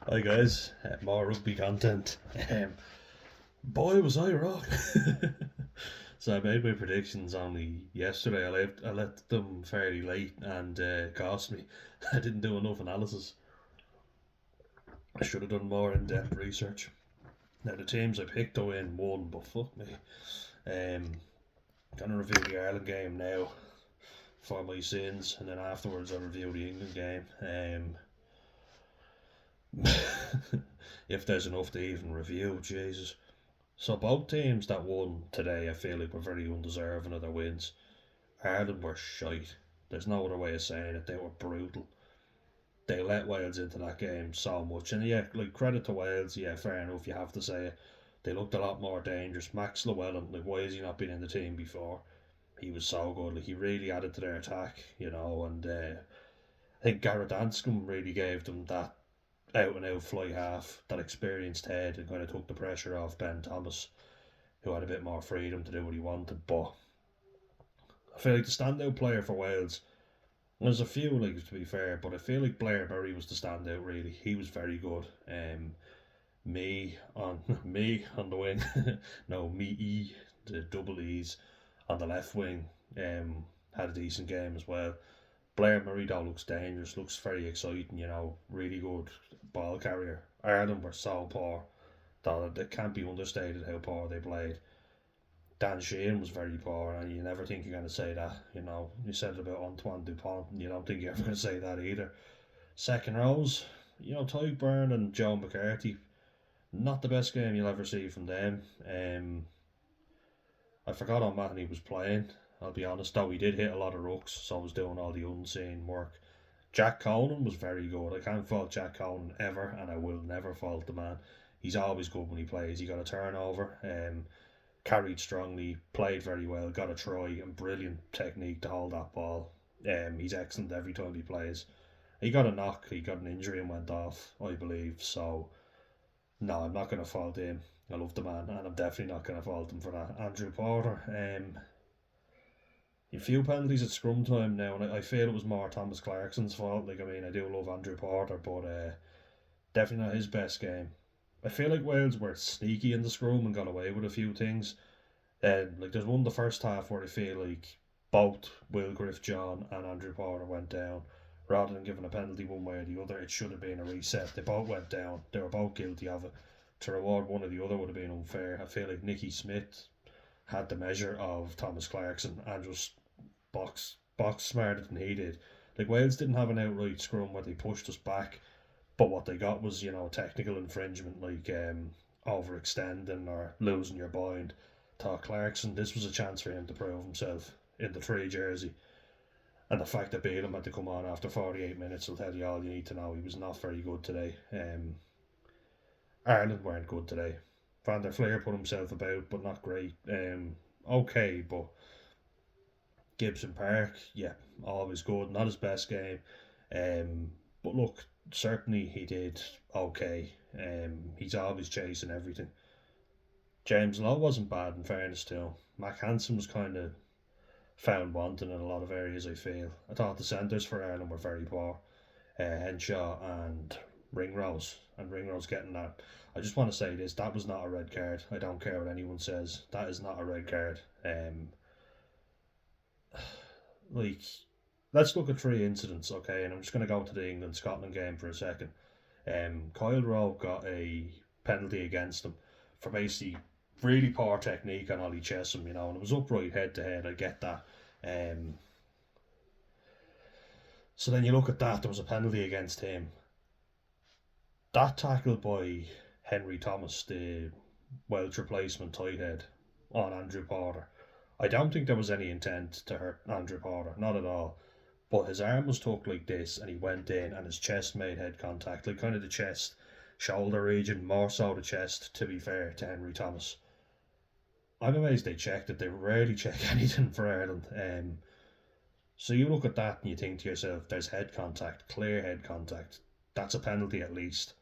Hi guys, more rugby content. Boy, was I wrong. So I made my predictions only yesterday. I let them fairly late and cost me. I didn't do enough analysis. I should have done more in-depth research. Now the teams I picked to win won, but fuck me. Gonna review the Ireland game now for my sins, and then afterwards I'll review the England game. If there's enough to even review, Jesus. So both teams that won today, I feel like were very undeserving of their wins. Ireland were shite. There's no other way of saying it. They were brutal. They let Wales into that game so much, and yeah, like credit to Wales. Yeah, fair enough. You have to say it. They looked a lot more dangerous. Max Llewellyn, like why has he not been in the team before? He was so good. Like he really added to their attack, And I think Gareth Anscombe really gave them that out and out fly half, that experienced head, and kind of took the pressure off Ben Thomas, who had a bit more freedom to do what he wanted. But I feel like the standout player for Wales, there's a few like to be fair, but I feel like Blair Murray was the standout. Really, he was very good. Me on me on the wing, no the double E's on the left wing. Had a decent game as well. Blair Murray though looks dangerous, looks very exciting. Really good ball carrier. Ireland were so poor that it can't be understated how poor they played. Dan Sheehan was very poor, and you never think you're going to say that. You said it about Antoine Dupont, and you don't think you're ever going to say that either. Second rows, Tyke Byrne and Joe McCarthy, not the best game you'll ever see from them. I forgot how Mahoney was playing. I'll be honest, though, he did hit a lot of rucks, so I was doing all the unseen work. Jack Conan was very good. I can't fault Jack Conan ever, and I will never fault the man. He's always good when he plays. He got a turnover. Carried strongly, played very well, got a try, and brilliant technique to hold that ball. He's excellent every time he plays. He got a knock, he got an injury and went off, I believe. So, no, I'm not going to fault him. I love the man, and I'm definitely not going to fault him for that. Andrew Porter, a few penalties at scrum time now, and I feel it was more Thomas Clarkson's fault. Like, I mean, I do love Andrew Porter, but definitely not his best game. I feel like Wales were sneaky in the scrum and got away with a few things. Like there's one the first half where I feel like both Will Griff John and Andrew Porter went down. Rather than giving a penalty one way or the other, it should have been a reset. They both went down. They were both guilty of it. To reward one or the other would have been unfair. I feel like Nicky Smith had the measure of Thomas Clarkson and just box smarter than he did. Like Wales didn't have an outright scrum where they pushed us back, but what they got was technical infringement like overextending or losing your bind. Thought Clarkson, this was a chance for him to prove himself in the three jersey. And the fact that Bale had to come on after 48 minutes will tell you all you need to know. He was not very good today. Ireland weren't good today. Van der Fleer put himself about, but not great. Okay, but Gibson Park, yeah, always good. Not his best game. But look, certainly he did okay. He's always chasing everything. James Lowe wasn't bad in fairness to him. Mac Hansen was kind of found wanting in a lot of areas, I feel. I thought the centres for Ireland were very poor. Henshaw and Ringrose. And Ringrose getting that. I just want to say this, that was not a red card. I don't care what anyone says. That is not a red card. Like, let's look at three incidents, okay? And I'm just going to go to the England Scotland game for a second. Kyle Rowe got a penalty against him for basically really poor technique on Ollie Chesham, and it was upright head to head. I get that. Um, so then you look at that, there was a penalty against him. That tackle by Henry Thomas, the Welsh replacement tight head, on Andrew Porter. I don't think there was any intent to hurt Andrew Porter, not at all. But his arm was tucked like this, and he went in, and his chest made head contact, like kind of the chest shoulder region, more so the chest, to be fair to Henry Thomas. I'm amazed they checked it. They rarely check anything for Ireland. So you look at that and you think to yourself, there's head contact, clear head contact. That's a penalty at least.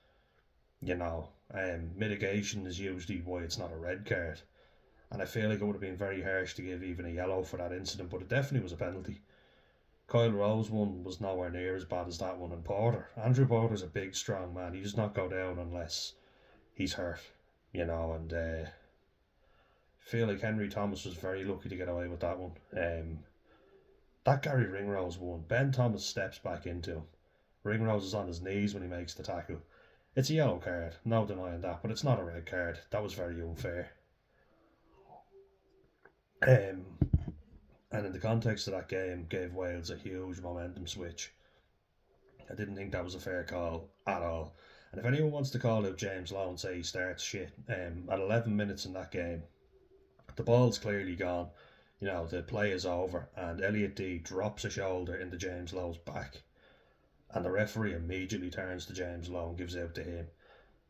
Mitigation is usually why it's not a red card. And I feel like it would have been very harsh to give even a yellow for that incident, but it definitely was a penalty. Kyle Rose one was nowhere near as bad as that one. And Porter, Andrew Porter's a big, strong man. He does not go down unless he's hurt, and feel like Henry Thomas was very lucky to get away with that one. That Gary Ringrose one, Ben Thomas steps back into him. Ringrose is on his knees when he makes the tackle. It's a yellow card, no denying that, but it's not a red card. That was very unfair. Um, and in the context of that game, gave Wales a huge momentum switch. I didn't think that was a fair call at all. And if anyone wants to call out James Lowe and say he starts shit, at 11 minutes in that game, the ball's clearly gone. The play is over, and Elliot Dee drops a shoulder into James Lowe's back, and the referee immediately turns to James Lowe and gives out to him.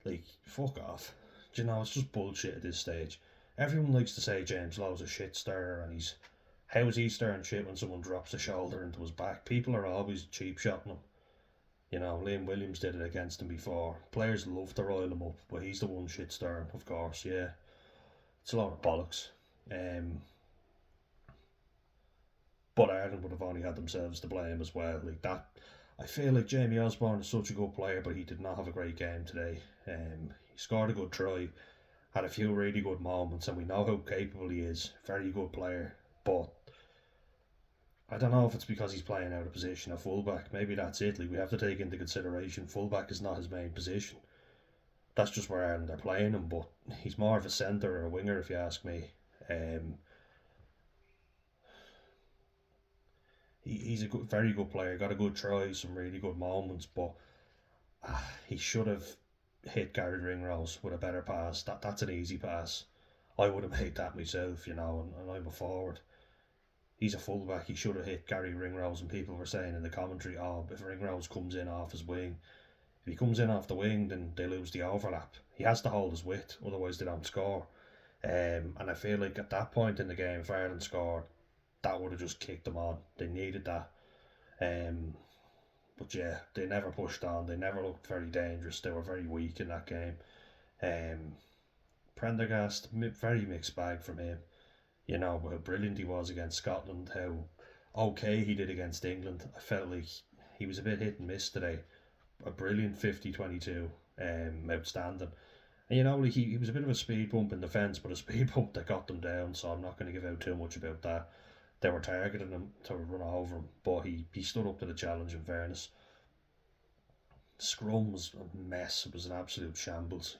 Like, fuck off. It's just bullshit at this stage. Everyone likes to say James Lowe's a shit stirrer, and how is he stirring shit when someone drops a shoulder into his back? People are always cheap shotting him. Liam Williams did it against him before. Players love to rile him up, but he's the one shit stirring, of course, yeah. It's a lot of bollocks. But Ireland would have only had themselves to blame as well. Like that, I feel like Jamie Osborne is such a good player, but he did not have a great game today. He scored a good try, had a few really good moments, and we know how capable he is. Very good player, but I don't know if it's because he's playing out of position at fullback. Maybe that's it. Like, we have to take into consideration fullback is not his main position. That's just where Ireland are playing him, but he's more of a centre or a winger, if you ask me. He's a very good player. Got a good try, some really good moments, but he should have hit Gary Ringrose with a better pass. That's an easy pass. I would have made that myself, and I'm a forward. He's a fullback. He should have hit Gary Ringrose, and people were saying in the commentary, "Oh, if Ringrose comes in off his wing, if he comes in off the wing, then they lose the overlap. He has to hold his width, otherwise they don't score." And I feel like at that point in the game, if Ireland scored, that would have just kicked them on. They needed that. But yeah, they never pushed on. They never looked very dangerous. They were very weak in that game. Prendergast, very mixed bag from him. How brilliant he was against Scotland, how okay he did against England. I felt like he was a bit hit and miss today. A brilliant 50-22, outstanding. And he was a bit of a speed bump in defence, but a speed bump that got them down, so I'm not going to give out too much about that. They were targeting him to run over him, but he stood up to the challenge in fairness. Scrum was a mess. It was an absolute shambles,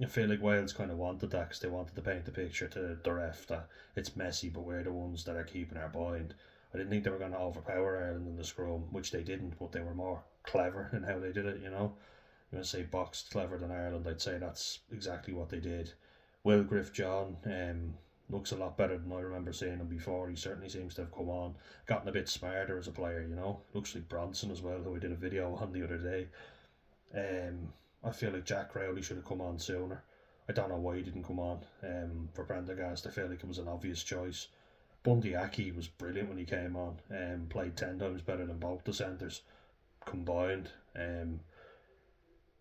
I feel like Wales kind of wanted that because they wanted to paint the picture to the ref that it's messy, but we're the ones that are keeping our bind. I didn't think they were going to overpower Ireland in the scrum, which they didn't, but they were more clever in how they did it, You want to say boxed clever than Ireland, I'd say that's exactly what they did. Will Griff John looks a lot better than I remember seeing him before. He certainly seems to have come on, gotten a bit smarter as a player, Looks like Bronson as well, who we did a video on the other day. I feel like Jack Crowley should have come on sooner. I don't know why he didn't come on. For Prendergast, I feel like it was an obvious choice. Bundy Aki was brilliant when he came on. Played 10 times better than both the centres combined.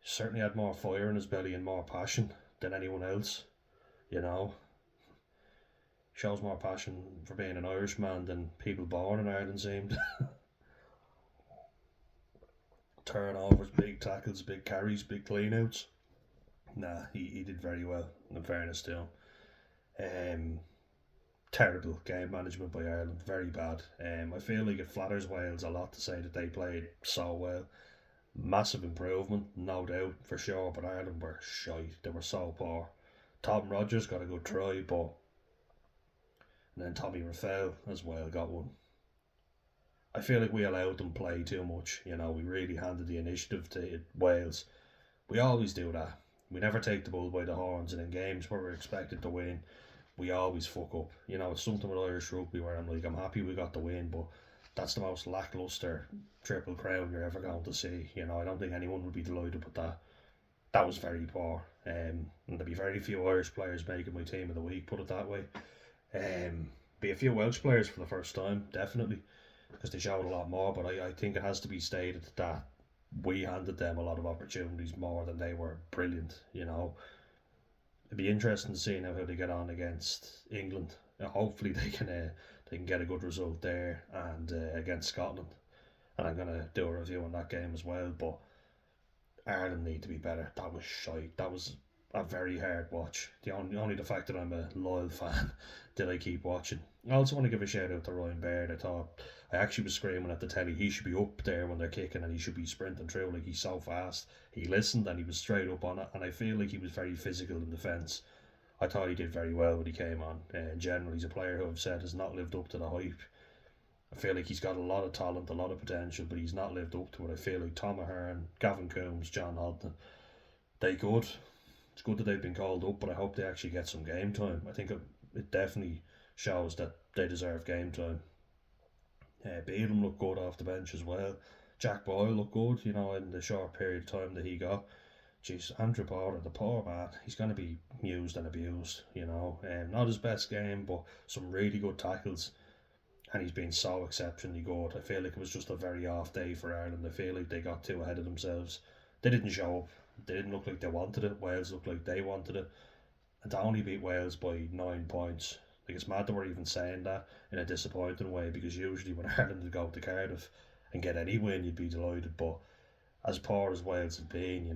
Certainly had more fire in his belly and more passion than anyone else. Shows more passion for being an Irishman than people born in Ireland seemed. Turnovers, big tackles, big carries, big cleanouts. Nah, he did very well, in fairness to him. Terrible game management by Ireland, very bad. I feel like it flatters Wales a lot to say that they played so well. Massive improvement, no doubt, for sure, but Ireland were shite. They were so poor. Tom Rogers got a good try, but... And then Tommy Raffel as well got one. I feel like we allowed them play too much. We really handed the initiative to Wales. We always do that. We never take the bull by the horns, and in games where we're expected to win, we always fuck up. It's something with Irish rugby where I'm like, I'm happy we got the win, but that's the most lacklustre Triple Crown you're ever going to see. I don't think anyone would be delighted with that. That was very poor. And there'd be very few Irish players making my team of the week, put it that way. Be a few Welsh players for the first time, definitely, because they showed a lot more, but I think it has to be stated that we handed them a lot of opportunities more than they were brilliant. It'd be interesting to see now how they get on against England. Hopefully they can they can get a good result there and against Scotland. And I'm gonna do a review on that game as well. But Ireland need to be better. That was shite. That was a very hard watch. Only the fact that I'm a loyal fan did I keep watching. I also want to give a shout out to Ryan Baird. I actually was screaming at the telly. He should be up there when they're kicking, and he should be sprinting through. Like, he's so fast. He listened and he was straight up on it. And I feel like he was very physical in defence. I thought he did very well when he came on. In general, he's a player who I've said has not lived up to the hype. I feel like he's got a lot of talent, a lot of potential, but he's not lived up to it. I feel like Tom Ahern, Gavin Coombs, John Hodgson, they good. It's good that they've been called up, but I hope they actually get some game time. I think it definitely shows that they deserve game time. Beadham looked good off the bench as well. Jack Boyle looked good, in the short period of time that he got. Jeez, Andrew Porter, the poor man, he's going to be used and abused, Not his best game, but some really good tackles. And he's been so exceptionally good. I feel like it was just a very off day for Ireland. I feel like they got too ahead of themselves. They didn't show up. They didn't look like they wanted it. Wales looked like they wanted it. And to only beat Wales by 9 points, like, it's mad that we're even saying that in a disappointing way, because usually when Ireland would go to Cardiff and get any win, you'd be delighted. But as poor as Wales have been,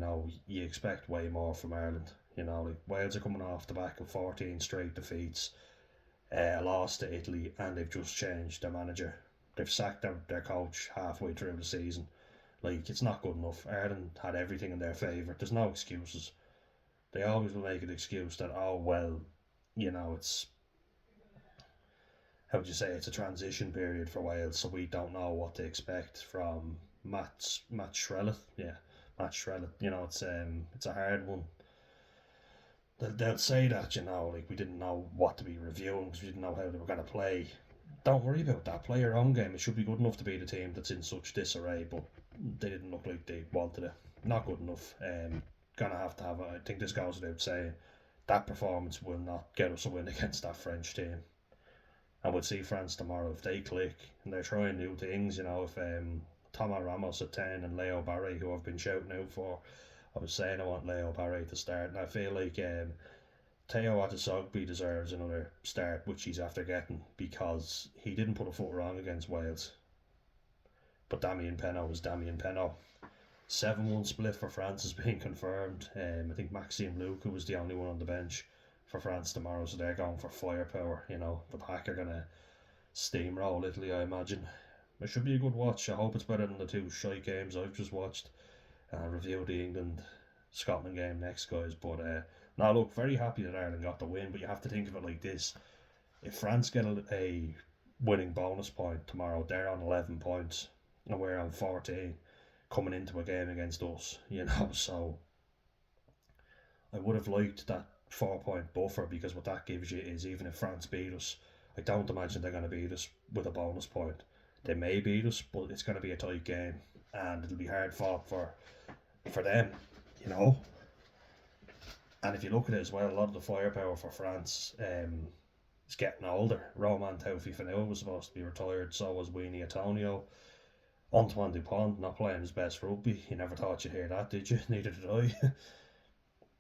you expect way more from Ireland. Like, Wales are coming off the back of 14 straight defeats, a loss to Italy, and they've just changed their manager. They've sacked their coach halfway through the season. Like, it's not good enough. Ireland had everything in their favour. There's no excuses. They always will make an excuse that, oh, well, it's, how would you say, it's a transition period for Wales, so we don't know what to expect from Matt Shrellet. Yeah, Matt Shrellet. It's a hard one. They'll say that, like, we didn't know what to be reviewing because we didn't know how they were going to play. Don't worry about that. Play your own game. It should be good enough to beat a team that's in such disarray, but they didn't look like they wanted it. Not good enough. Gonna have to have it. I think this goes without saying. That performance will not get us a win against that French team. And we'll see France tomorrow if they click and they're trying new things. If Thomas Ramos at 10 and Leo Barry, who I've been shouting out for, I was saying I want Leo Barry to start, and I feel like Teo Atasogby deserves another start, which he's after getting, because he didn't put a foot wrong against Wales. But Damien Penaud was Damien Penaud. 7-1 split for France has been confirmed. I think Maxime Luca was the only one on the bench for France tomorrow, so they're going for firepower. The pack are going to steamroll Italy, I imagine. It should be a good watch. I hope it's better than the two shite games I've just watched. Review the England-Scotland game next, guys. But now, look, very happy that Ireland got the win, but you have to think of it like this. If France get a winning bonus point tomorrow, they're on 11 points, and we're on 14 coming into a game against us, so I would have liked that 4 point buffer, because what that gives you is, even if France beat us, I don't imagine they're going to beat us with a bonus point. They may beat us, but it's going to be a tight game, and it'll be hard fought for them, And if you look at it as well, a lot of the firepower for France is getting older. Romain Taufi-Fanua was supposed to be retired, so was Winnie Antonio. Antoine Dupont not playing his best rugby. You never thought you'd hear that, did you? Neither did I.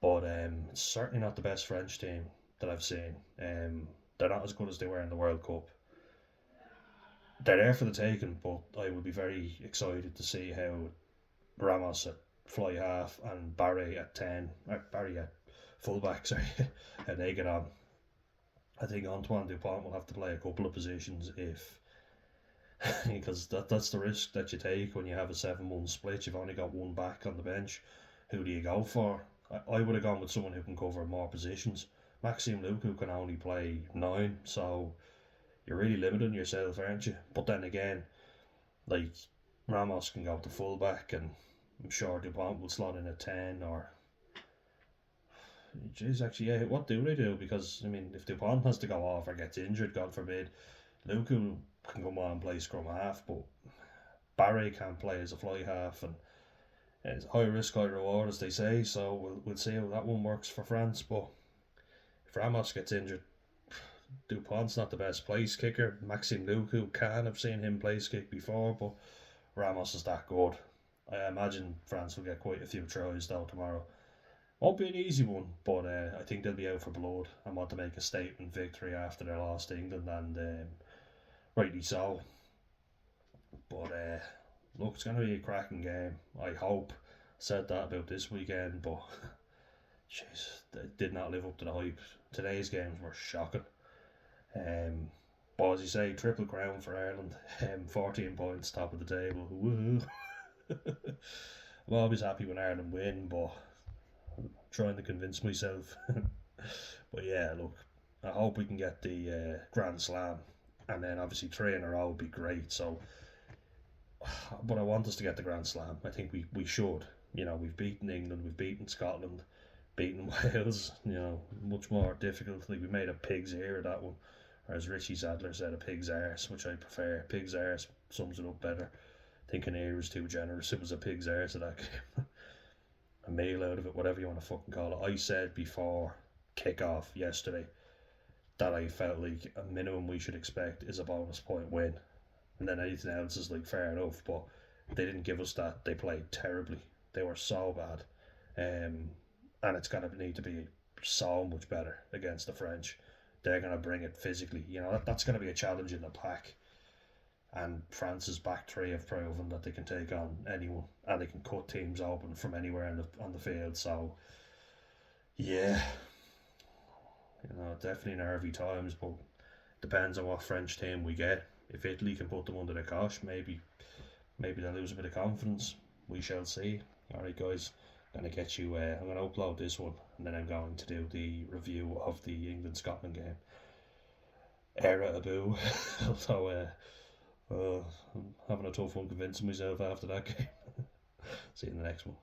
But it's certainly not the best French team that I've seen. They're not as good as they were in the World Cup. They're there for the taking, but I would be very excited to see how Ramos at fly half and Barry at 10, or Barry at fullback, sorry, how they get on. I think Antoine Dupont will have to play a couple of positions because that's the risk that you take when you have a 7-1 split. You've only got one back on the bench. Who do you go for? I would have gone with someone who can cover more positions. Maxime Lucu can only play 9, so you're really limiting yourself, aren't you? But then again, like, Ramos can go to fullback, and I'm sure Dupont will slot in at 10, or... Jeez, actually, yeah, what do they do? Because, I mean, if Dupont has to go off or gets injured, God forbid, Lucu can come on and play scrum half, but Barry can't play as a fly half, and it's high risk, high reward, as they say, so we'll see how that one works for France. But if Ramos gets injured, Dupont's not the best place kicker. Maxime Lucu can have seen him place kick before, but Ramos is that good. I imagine France will get quite a few tries though tomorrow. Won't be an easy one, but I think they'll be out for blood and want to make a statement victory after their loss to England, and rightly so. But look, it's going to be a cracking game. I hope. Said that about this weekend, but jeez, they did not live up to the hype. Today's games were shocking. Um, but as you say, triple crown for Ireland. 14 points, top of the table. Woo! I'm always happy when Ireland win, but I'm trying to convince myself. But yeah, look, I hope we can get the Grand Slam, and then obviously three in a row would be great. So, but I want us to get the Grand Slam. I think we should. You know, we've beaten England, we've beaten Scotland, beaten Wales. You know, much more difficult. Like we made a pig's ear of that one, or as Richie Sadler said, a pig's arse, which I prefer. Pig's arse sums it up better. Thinking ear was too generous. It was a pig's arse of that game. A meal out of it, whatever you want to fucking call it. I said before kick-off yesterday that I felt like a minimum we should expect is a bonus point win, and then anything else is like fair enough. But they didn't give us that. They played terribly. They were so bad, and it's gonna need to be so much better against the French. They're gonna bring it physically. You know that's gonna be a challenge in the pack. And France's back three have proven that they can take on anyone and they can cut teams open from anywhere on the field. So yeah, definitely nervy times, but depends on what French team we get. If Italy can put them under the cosh, maybe they'll lose a bit of confidence. We shall see. All right, guys, I'm gonna get you. I'm gonna upload this one, and then I'm going to do the review of the England Scotland game. Era Abu, although I'm having a tough one convincing myself after that game. See you in the next one.